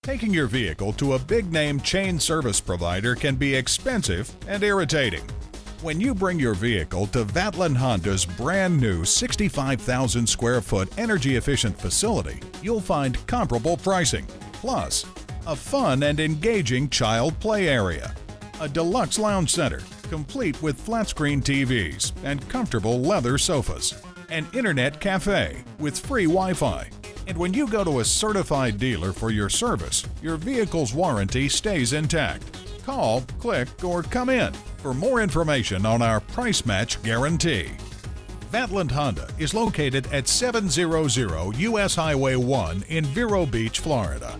Taking your vehicle to a big-name chain service provider can be expensive and irritating. When you bring your vehicle to Vatland Honda's brand new 65,000 square foot energy-efficient facility, you'll find comparable pricing, plus a fun and engaging child play area, a deluxe lounge center, complete with flat-screen TVs and comfortable leather sofas, an internet cafe with free Wi-Fi. And when you go to a certified dealer for your service, your vehicle's warranty stays intact. Call, click, or come in for more information on our price match guarantee. Vatland Honda is located at 700 US Highway 1 in Vero Beach, Florida.